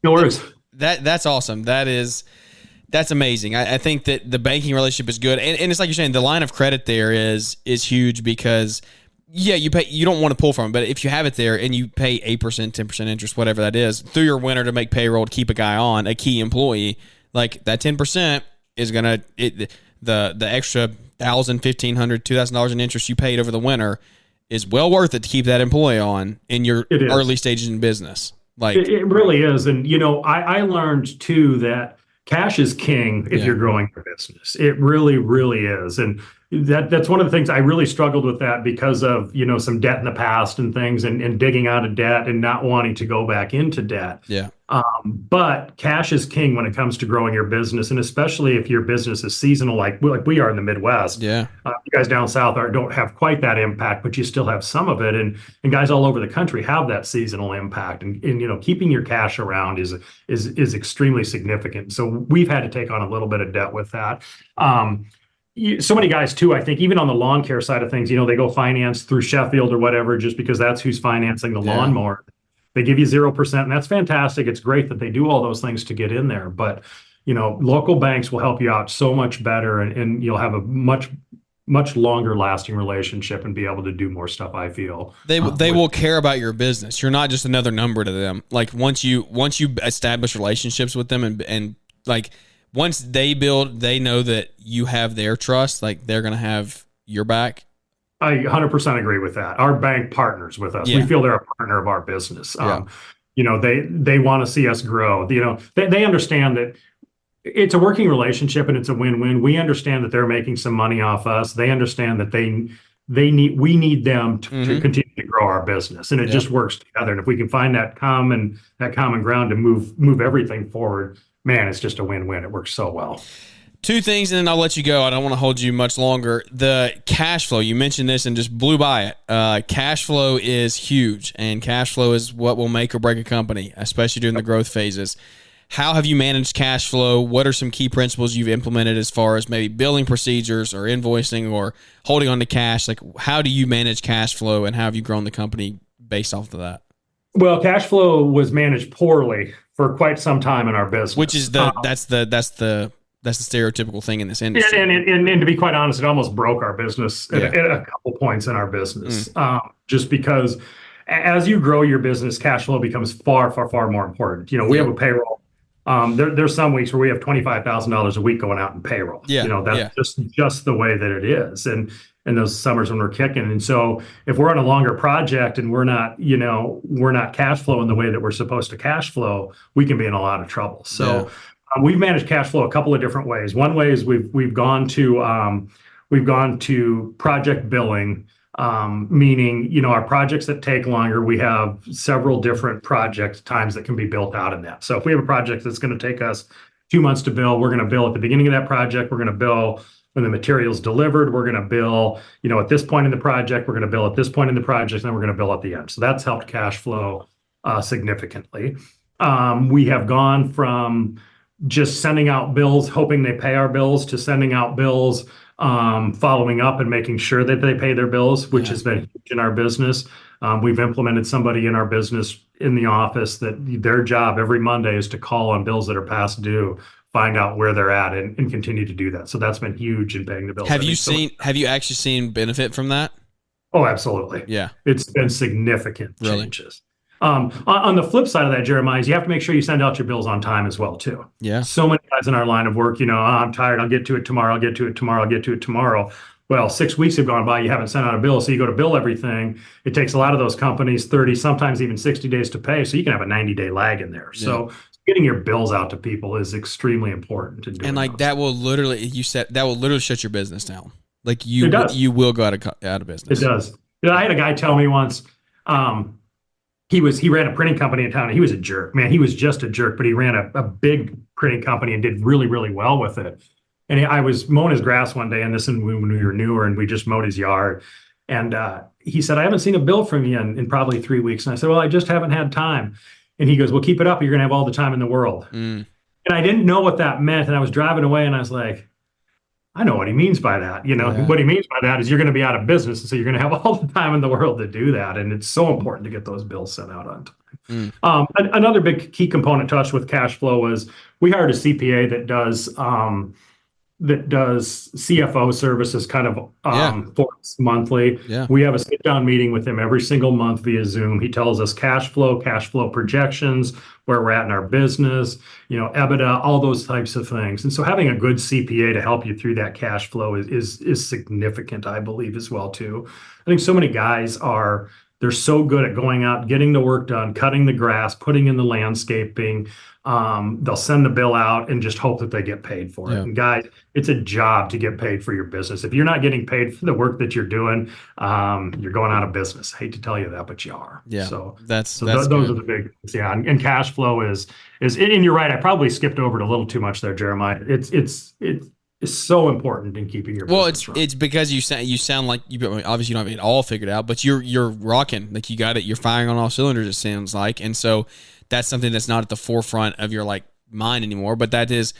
no worries. That's awesome. That's amazing. I think that the banking relationship is good, and it's like you're saying, the line of credit there is huge because you don't want to pull from it, but if you have it there and you pay 8%, 10% interest, whatever that is, through your winter to make payroll to keep a guy on, a key employee, like that 10% is gonna the extra $1,000, $1,500, $2,000 in interest you paid over the winter is well worth it to keep that employee on in your early stages in business. Like it really is, and I learned too that cash is king if you're growing your business. It really, really is. And that's one of the things I really struggled with, that because of, some debt in the past and things, and digging out of debt and not wanting to go back into debt. Yeah. But cash is king when it comes to growing your business, and especially if your business is seasonal, like we are in the Midwest. Yeah. You guys down south don't have quite that impact, but you still have some of it, and guys all over the country have that seasonal impact, and keeping your cash around is extremely significant. So we've had to take on a little bit of debt with that. So many guys too, I think, even on the lawn care side of things, they go finance through Sheffield or whatever, just because that's who's financing the lawnmower. They give you 0%, and that's fantastic. It's great that they do all those things to get in there. But, local banks will help you out so much better, and you'll have a much longer lasting relationship and be able to do more stuff, I feel. They will care about your business. You're not just another number to them. Like once you establish relationships with them and like once they know that you have their trust, like they're going to have your back. I 100% agree with that. Our bank partners with us. Yeah. We feel they're a partner of our business. They want to see us grow. They understand that it's a working relationship and it's a win-win. We understand that they're making some money off us. They understand that we need them to continue to grow our business, and it just works together. And if we can find that common ground to move everything forward, man, it's just a win-win. It works so well. Two things, and then I'll let you go. I don't want to hold you much longer. The cash flow, you mentioned this and just blew by it. Cash flow is huge, and cash flow is what will make or break a company, especially during the growth phases. How have you managed cash flow? What are some key principles you've implemented as far as maybe billing procedures or invoicing or holding on to cash? Like, how do you manage cash flow, and how have you grown the company based off of that? Well, cash flow was managed poorly for quite some time in our business. Which is that's the stereotypical thing in this industry. And to be quite honest, it almost broke our business at a couple points in our business. Just because as you grow your business, cash flow becomes far, far, far more important. We have a payroll. There's some weeks where we have $25,000 a week going out in payroll. That's just the way that it is. And those summers when we're kicking. And so if we're on a longer project and we're not cash flow in the way that we're supposed to cash flow, we can be in a lot of trouble. So we've managed cash flow a couple of different ways. One way is we've gone to project billing, meaning, our projects that take longer, we have several different project times that can be built out in that. So if we have a project that's going to take us 2 months to bill, we're going to bill at the beginning of that project. We're going to bill when the material's delivered. We're going to bill, at this point in the project. We're going to bill at this point in the project, and then we're going to bill at the end. So that's helped cash flow significantly. We have gone from just sending out bills, hoping they pay our bills, to sending out bills, following up and making sure that they pay their bills, which has been huge in our business. We've implemented somebody in our business in the office that their job every Monday is to call on bills that are past due, find out where they're at, and continue to do that. So that's been huge in paying the bills. Have you actually seen benefit from that? Oh, absolutely. Yeah. It's been significant changes. On the flip side of that, Jeremiah, is you have to make sure you send out your bills on time as well, too. Yeah. So many guys in our line of work, I'm tired. I'll get to it tomorrow. I'll get to it tomorrow. I'll get to it tomorrow. Well, 6 weeks have gone by. You haven't sent out a bill. So you go to bill everything. It takes a lot of those companies 30, sometimes even 60 days to pay. So you can have a 90-day lag in there. Yeah. So getting your bills out to people is extremely important. And like that will literally, shut your business down. Like you will go out of business. It does. I had a guy tell me once, he ran a printing company in town. And he was a jerk, man. He was just a jerk, but he ran a big printing company and did really, really well with it. And I was mowing his grass one day, and when we were newer, and we just mowed his yard. And he said, I haven't seen a bill from you in probably 3 weeks. And I said, well, I just haven't had time. And he goes, well, keep it up. You're going to have all the time in the world. And I didn't know what that meant. And I was driving away, and I was like, I know what he means by that. What he means by that is you're going to be out of business. And so you're going to have all the time in the world to do that. And it's so important to get those bills sent out on time. Another big key component to us with cash flow was we hired a CPA that does CFO services kind of for us monthly. Yeah. We have a sit-down meeting with him every single month via Zoom. He tells us cash flow projections, where we're at in our business, EBITDA, all those types of things. And so having a good CPA to help you through that cash flow is significant, I believe, as well, too. I think so many guys they're so good at going out, getting the work done, cutting the grass, putting in the landscaping. They'll send the bill out and just hope that they get paid for it. And guys, it's a job to get paid for your business. If you're not getting paid for the work that you're doing, you're going out of business. I hate to tell you that, but you are. Yeah. So those are the big things. Yeah. And cash flow is, and you're right. I probably skipped over it a little too much there, Jeremiah. It's so important in keeping your business running. It's because you sound like obviously you don't have it all figured out, but you're rocking, like you got it. You're firing on all cylinders, it sounds like. And so that's something that's not at the forefront of your mind anymore, but that is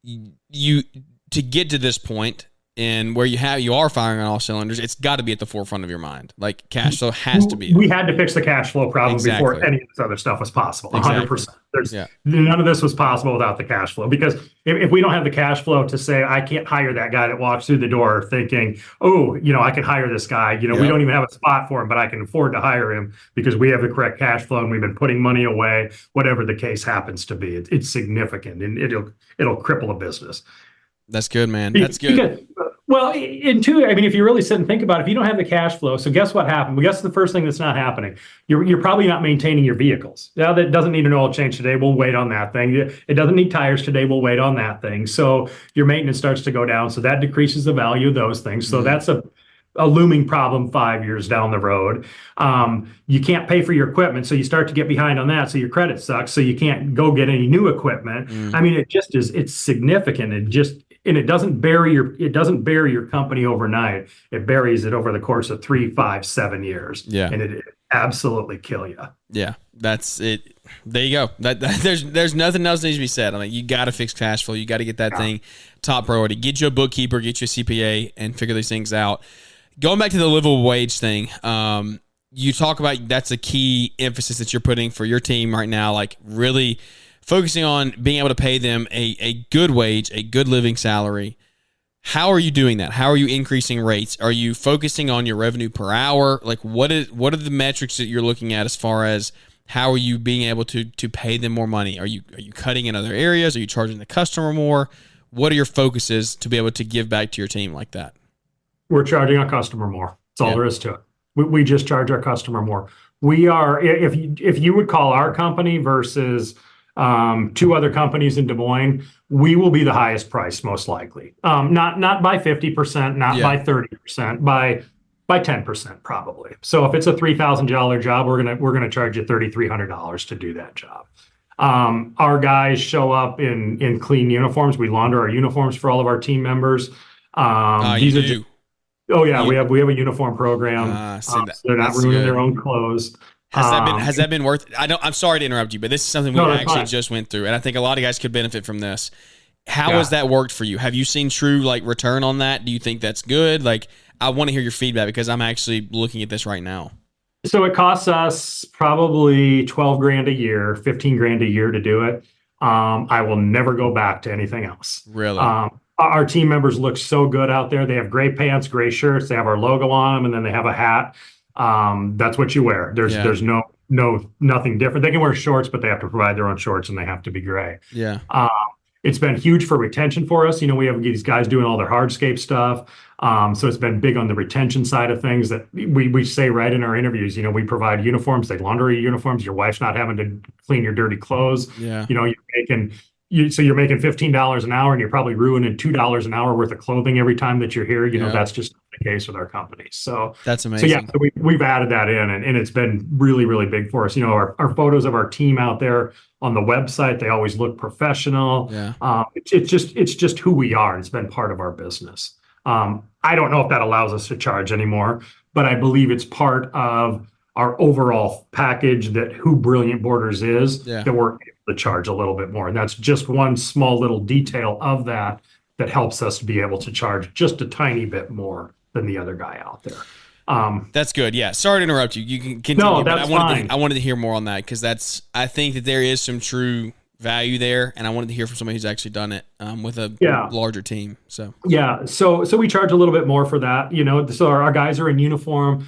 you to get to this point and where you are firing on all cylinders. It's got to be at the forefront of your mind. Like cash flow has to be. We had to fix the cash flow problem before any of this other stuff was possible. 100%. None of this was possible without the cash flow, because if we don't have the cash flow to say, I can't hire that guy that walks through the door thinking, I can hire this guy. We don't even have a spot for him, but I can afford to hire him because we have the correct cash flow and we've been putting money away, whatever the case happens to be. It's significant, and it'll cripple a business. That's good, man. That's good. If you really sit and think about it, if you don't have the cash flow, so guess what happened? Well, guess the first thing that's not happening. You're probably not maintaining your vehicles. Now, that doesn't need an oil change today. We'll wait on that thing. It doesn't need tires today. We'll wait on that thing. So your maintenance starts to go down. So that decreases the value of those things. So that's a looming problem 5 years down the road. You can't pay for your equipment, so you start to get behind on that. So your credit sucks. So you can't go get any new equipment. It's significant. It doesn't bury your company overnight. It buries it over the course of 3, 5, 7 years. Yeah. And it absolutely kill you. Yeah. That's it. There you go. There's nothing else that needs to be said. You got to fix cash flow. You got to get that thing top priority. Get you a bookkeeper, get you a CPA, and figure these things out. Going back to the livable wage thing, you talk about that's a key emphasis that you're putting for your team right now, really focusing on being able to pay them a good wage, a good living salary. How are you doing that? How are you increasing rates? Are you focusing on your revenue per hour? What are the metrics that you're looking at as far as how are you being able to pay them more money? Are you cutting in other areas? Are you charging the customer more? What are your focuses to be able to give back to your team like that? We're charging our customer more. That's all there is to it. We just charge our customer more. We are, if you would call our company versus 2 other companies in Des Moines, we will be the highest price most likely. Not by 50%, not by 30%, by 10% probably. So if it's a $3,000 job, we're gonna charge you $3,300 to do that job. Our guys show up in clean uniforms. We launder our uniforms for all of our team members. You do. We have a uniform program. So they're not ruining their own clothes. Has that been worth it? I'm sorry to interrupt you, but this is something we actually just went through, and I think a lot of guys could benefit from this. How has that worked for you? Have you seen true return on that? Do you think that's good? I want to hear your feedback because I'm actually looking at this right now. So it costs us probably 12 grand a year, 15 grand a year to do it. I will never go back to anything else. Really? Our team members look so good out there. They have gray pants, gray shirts. They have our logo on them, and then they have a hat. That's what you wear. There's nothing different. They can wear shorts, but they have to provide their own shorts, and they have to be gray. Yeah. It's been huge for retention for us. We have these guys doing all their hardscape stuff. So it's been big on the retention side of things that we say right in our interviews. We provide uniforms, they launder your uniforms. Your wife's not having to clean your dirty clothes. Yeah. You're making $15 an hour, and you're probably ruining $2 an hour worth of clothing every time that you're here. That's just the case with our company. So that's amazing. So we've added that in, and it's been really, really big for us. Our photos of our team out there on the website, they always look professional. Yeah. It's just who we are, and it's been part of our business. I don't know if that allows us to charge anymore, but I believe it's part of our overall package that who Brilliant Borders is, that we're able to charge a little bit more. And that's just one small little detail of that helps us to be able to charge just a tiny bit more than the other guy out there. That's good. Yeah. Sorry to interrupt you. You can continue. No, that's fine. I wanted to hear more on that because I think that there is some true value there, and I wanted to hear from somebody who's actually done it with a larger team. So we charge a little bit more for that. So our guys are in uniform.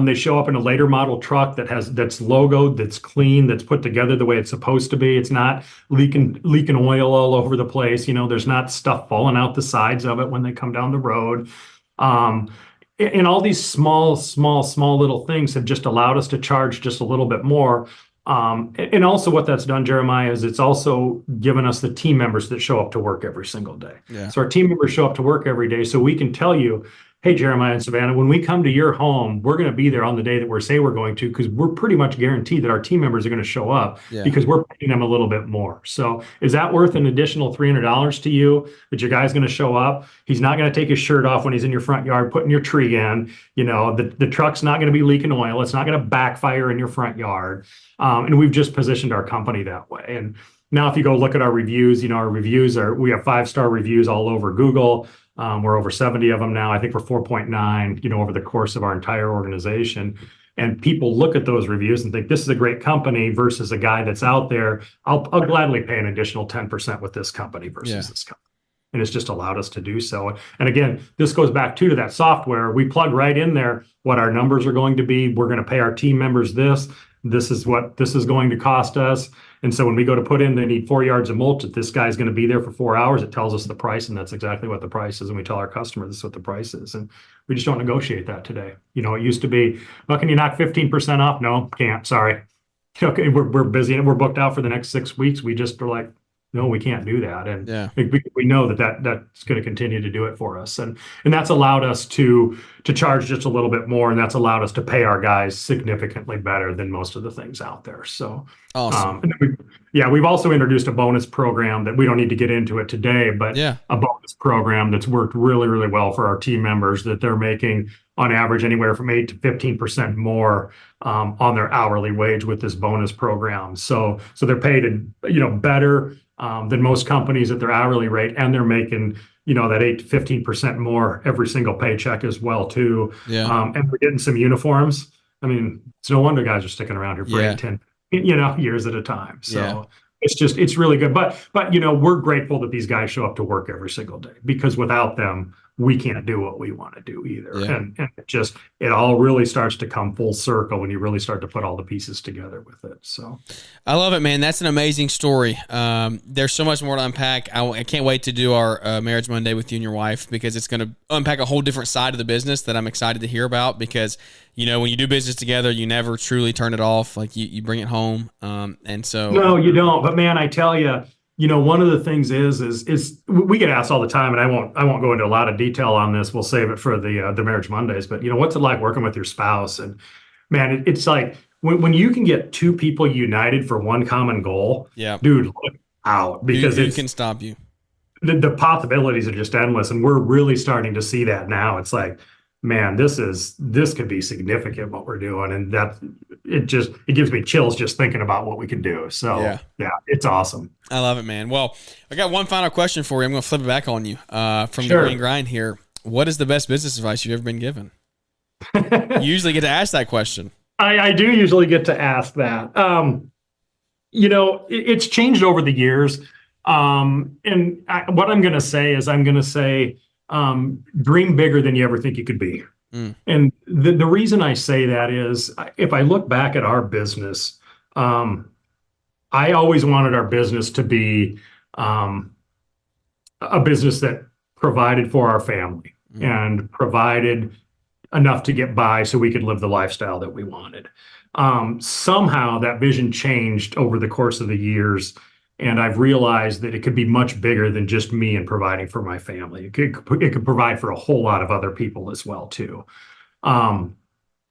They show up in a later model truck that's logoed, that's clean, that's put together the way it's supposed to be. It's not leaking oil all over the place. There's not stuff falling out the sides of it when they come down the road. And all these small little things have just allowed us to charge just a little bit more. And also what that's done, Jeremiah, is it's also given us the team members that show up to work every single day. Yeah. So our team members show up to work every day, so we can tell you, hey, Jeremiah and Savannah, when we come to your home, we're going to be there on the day that we're going to, because we're pretty much guaranteed that our team members are going to show up because we're paying them a little bit more. So is that worth an additional $300 to you that your guy's going to show up? He's not going to take his shirt off when he's in your front yard putting your tree in. The truck's not going to be leaking oil. It's not going to backfire in your front yard. And we've just positioned our company that way. And now if you go look at our reviews, we have 5-star reviews all over Google. We're over 70 of them now. I think we're 4.9, over the course of our entire organization. And people look at those reviews and think this is a great company versus a guy that's out there. I'll gladly pay an additional 10% with this company versus this company. And it's just allowed us to do so. And again, this goes back to that software. We plug right in there what our numbers are going to be. We're going to pay our team members this. This is what this is going to cost us. And so when we go to put in, they need 4 yards of mulch. If this guy's going to be there for 4 hours, it tells us the price, and that's exactly what the price is. And we tell our customer this is what the price is. And we just don't negotiate that today. It used to be, well, can you knock 15% off? No, can't. Sorry. Okay, we're busy and we're booked out for the next 6 weeks. We just are like, no, we can't do that. And we know that's going to continue to do it for us. And that's allowed us to charge just a little bit more. And that's allowed us to pay our guys significantly better than most of the things out there. So awesome. We've also introduced a bonus program that we don't need to get into it today, but a bonus program that's worked really, really well for our team members, that they're making on average anywhere from 8 to 15% more on their hourly wage with this bonus program. So they're paid, better than most companies at their hourly rate, and they're making that 8 to 15% more every single paycheck as well too. And we're getting some uniforms. I mean, it's no wonder guys are sticking around here for 8, 10 years at a time. So it's really good. But we're grateful that these guys show up to work every single day, because without them, we can't do what we want to do either. And it all really starts to come full circle when you really start to put all the pieces together with it. So I love it, man. That's an amazing story. There's so much more to unpack. I can't wait to do our Marriage Monday with you and your wife, because it's going to unpack a whole different side of the business that I'm excited to hear about, because when you do business together, you never truly turn it off. Like you bring it home. And so no, you don't. But man, I tell you, one of the things is we get asked all the time, and I won't go into a lot of detail on this. We'll save it for the Marriage Mondays. But what's it like working with your spouse? And man, it's like when you can get two people united for one common goal. Dude, look out, because it can stop you. The possibilities are just endless, and we're really starting to see that now. It's like, man, this could be significant what we're doing. And it gives me chills just thinking about what we can do. So yeah, it's awesome. I love it, man. Well, I got one final question for you. I'm going to flip it back on you from the Green Grind here. What is the best business advice you've ever been given? You usually get to ask that question. I do usually get to ask that. It's changed over the years. What I'm going to say is dream bigger than you ever think you could be. And the reason I say that is if I look back at our business, I always wanted our business to be a business that provided for our family and provided enough to get by so we could live the lifestyle that we wanted. Somehow that vision changed over the course of the years. And I've realized that it could be much bigger than just me and providing for my family. It could provide for a whole lot of other people as well, too. And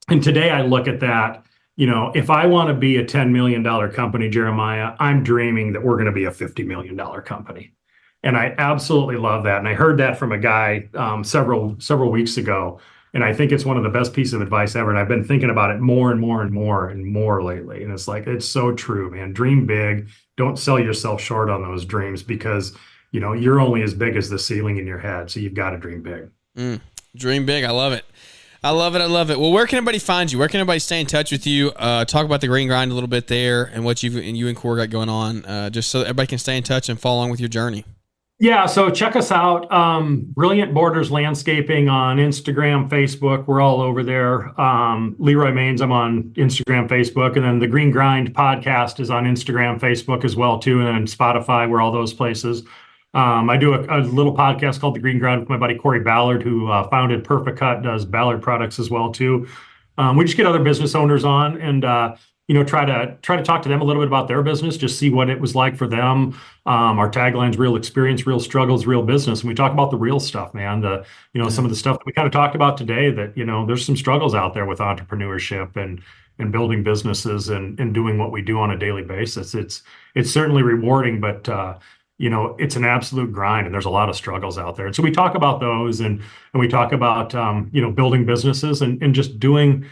today I look at that, if I want to be a $10 million company, Jeremiah, I'm dreaming that we're going to be a $50 million company. And I absolutely love that. And I heard that from a guy several weeks ago. And I think it's one of the best pieces of advice ever. And I've been thinking about it more and more and more and more lately. And it's so true, man. Dream big. Don't sell yourself short on those dreams because, you're only as big as the ceiling in your head. So you've got to dream big. Dream big. I love it. I love it. Well, where can everybody find you? Where can everybody stay in touch with you? Talk about the Green Grind a little bit there and what you and Core got going on, just so that everybody can stay in touch and follow along with your journey. Yeah, so check us out. Brilliant Borders Landscaping on Instagram, Facebook. We're all over there. LeRoy Mains, I'm on Instagram, Facebook. And then the Green Grind podcast is on Instagram, Facebook as well, too. And then Spotify, we're all those places. I do a little podcast called The Green Grind with my buddy Corey Ballard, who founded Perfect Cut, does Ballard products as well, too. We just get other business owners on and try to talk to them a little bit about their business, just see what it was like for them. Our tagline's real experience, real struggles, real business. And we talk about the real stuff, man. Some of the stuff that we kind of talked about today that, there's some struggles out there with entrepreneurship and building businesses and doing what we do on a daily basis. It's certainly rewarding, but it's an absolute grind and there's a lot of struggles out there. And so we talk about those and we talk about, building businesses and just doing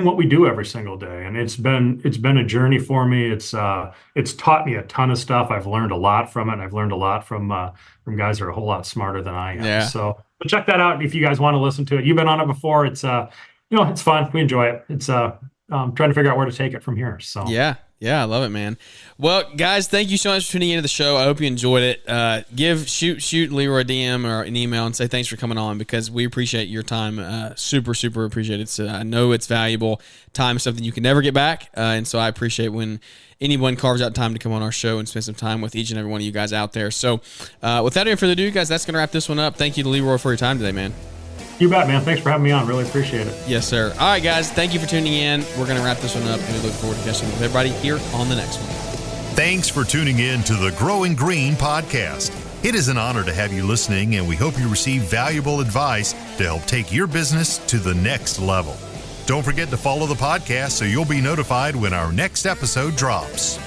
what we do every single day. And it's been a journey for me. It's taught me a ton of stuff. I've learned a lot from it. And I've learned a lot from guys that are a whole lot smarter than I am. Yeah. So but check that out if you guys want to listen to it. You've been on it before. It's it's fun. We enjoy it. It's trying to figure out where to take it from here. So Yeah, I love it, man. Well, guys, thank you so much for tuning into the show. I hope you enjoyed it. Shoot LeRoy a DM or an email and say thanks for coming on because we appreciate your time. Super, super appreciate it. So I know it's valuable. Time is something you can never get back. And so I appreciate when anyone carves out time to come on our show and spend some time with each and every one of you guys out there. So without any further ado, guys, that's going to wrap this one up. Thank you to LeRoy for your time today, man. You bet, man. Thanks for having me on. Really appreciate it. Yes, sir. All right, guys. Thank you for tuning in. We're going to wrap this one up, and we look forward to catching up with everybody here on the next one. Thanks for tuning in to the Growing Green podcast. It is an honor to have you listening, and we hope you receive valuable advice to help take your business to the next level. Don't forget to follow the podcast so you'll be notified when our next episode drops.